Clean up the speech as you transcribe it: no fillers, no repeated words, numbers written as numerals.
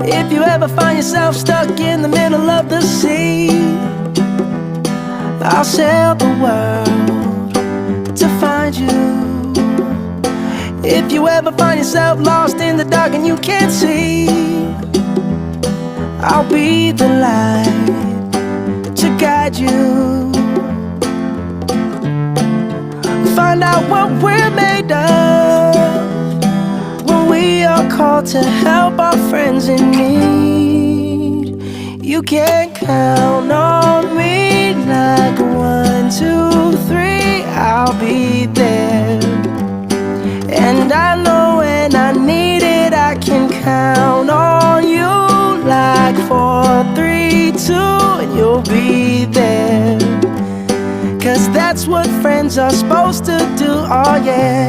If you ever find yourself stuck in the middle of the sea, I'll sail the world to find you. If you ever find yourself lost in the dark and you can't see, I'll be the light to guide you. Find out what we're made of when we are called to help our friends in need. You can count on me like 1, 2, 3, I'll be there. And I know when I need it, I can count on you like 4, 3, 2, and you'll be there. 'Cause that's what friends are supposed to do, oh yeah.